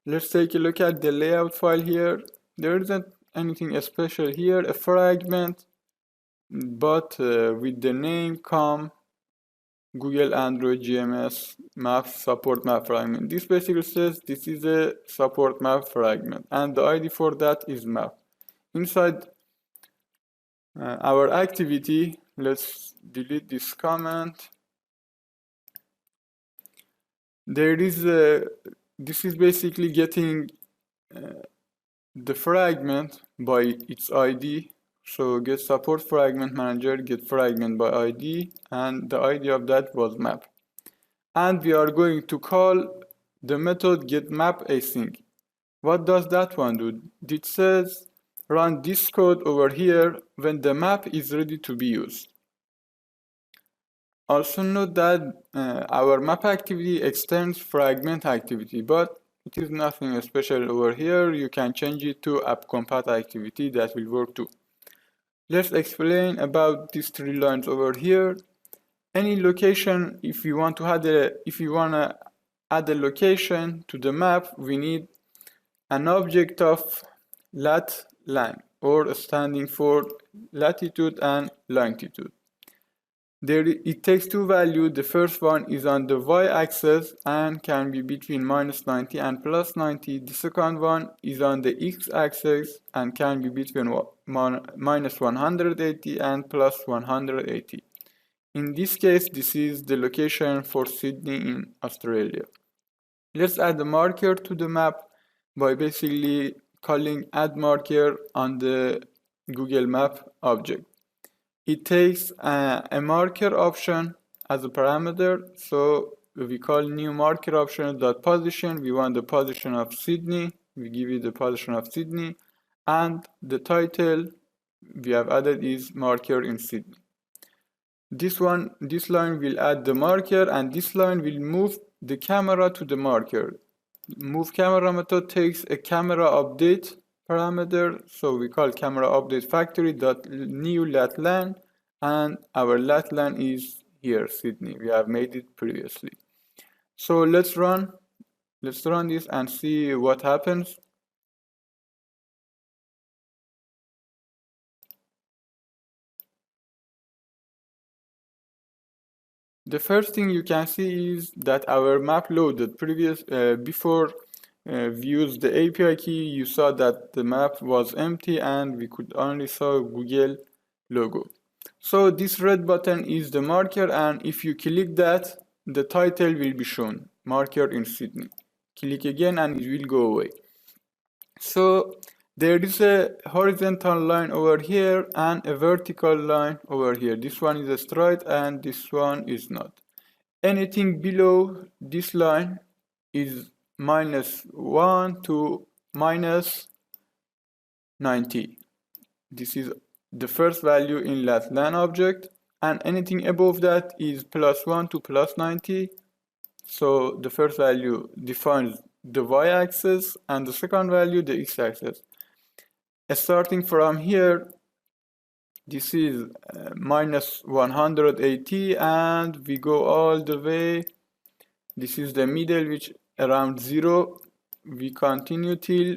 Let's take a look at the layout file here. There isn't anything special here, a fragment, but with the name com Google Android GMS map support map fragment. This basically says this is a support map fragment, and the ID for that is map. Inside our activity, let's delete this comment. There is a, this is basically getting the fragment by its ID. So get support fragment manager, get fragment by ID, and the ID of that was map. And we are going to call the method getMapAsync. What does that one do? It says run this code over here when the map is ready to be used. Also note that our map activity extends fragment activity, but it is nothing special over here. You can change it to appcompat activity, that will work too. Let's explain about these three lines over here. Any location, if you want to add a location to the map, we need an object of lat_lang, or standing for latitude and longitude. It takes two values. The first one is on the y-axis and can be between -90 and +90. The second one is on the x-axis and can be between -180 and +180. In this case, this is the location for Sydney in Australia. Let's add a marker to the map by basically calling add marker on the Google Map object. It takes a marker option as a parameter, so we call new marker option dot position. We want the position of Sydney. We give it the position of Sydney, and the title we have added is marker in Sydney. This line will add the marker, and this line will move the camera to the marker. Move camera method takes a camera update parameter, so we call camera update factory dot new latlan, and our latlan is here, Sydney. We have made it previously. So let's run this and see what happens. The first thing you can see is that our map loaded. Before we used the API key, you saw that the map was empty and we could only saw Google logo. So this red button is the marker, and if you click that, the title will be shown, marker in Sydney. Click again and it will go away. So there is a horizontal line over here and a vertical line over here. This one is straight and this one is not. Anything below this line is -1 to -90. This is the first value in latlan object, and anything above that is +1 to +90. So the first value defines the y-axis and the second value the x-axis. Starting from here, this is -180 and we go all the way. This is the middle, which around 0. We continue till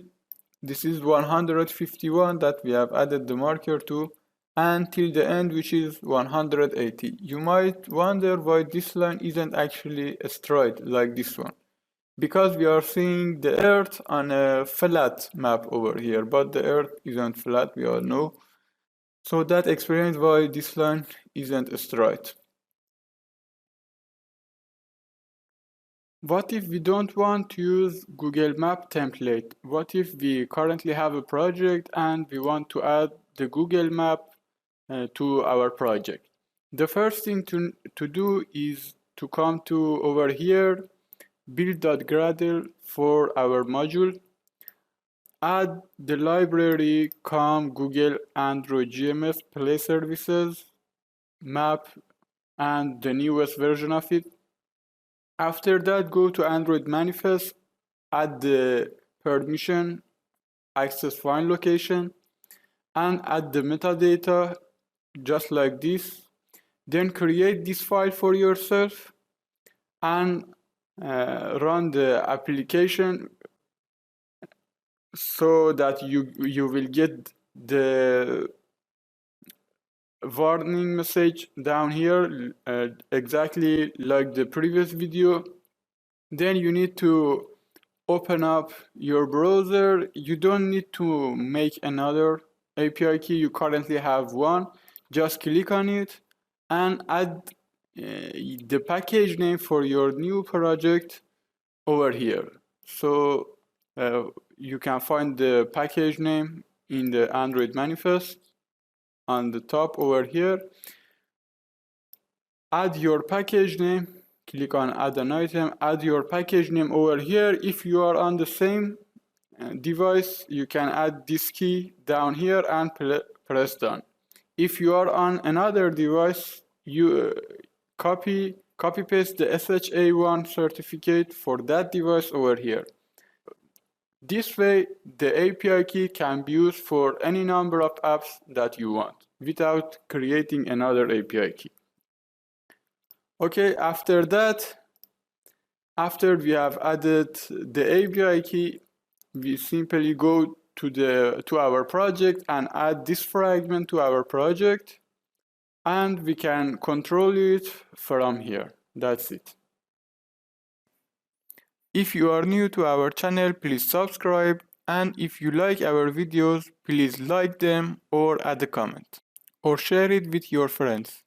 this is 151 that we have added the marker to, and till the end, which is 180. You might wonder why this line isn't actually straight like this one, because we are seeing the Earth on a flat map over here, but the Earth isn't flat, we all know. So that explains why this line isn't straight. What if we don't want to use Google Map template? What if we currently have a project and we want to add the Google Map to our project? The first thing to do is to come to over here, build.gradle for our module. Add the library com Google Android GMS Play Services map and the newest version of it. After that, go to Android manifest, add the permission access file location, and add the metadata just like this. Then create this file for yourself and run the application so that you will get the warning message down here, exactly like the previous video. Then you need to open up your browser. You don't need to make another API key. You currently have one. Just click on it and add the package name for your new project over here. So you can find the package name in the Android manifest on the top over here. Add your package name, click on add an item, add your package name over here. If you are on the same device, you can add this key down here and press done. If you are on another device, you copy paste the SHA1 certificate for that device over here. This way, the API key can be used for any number of apps that you want without creating another API key. Okay, after that, after we have added the API key, we simply go to our project and add this fragment to our project, and we can control it from here. That's it. If you are new to our channel, please subscribe, and if you like our videos, please like them or add a comment or share it with your friends.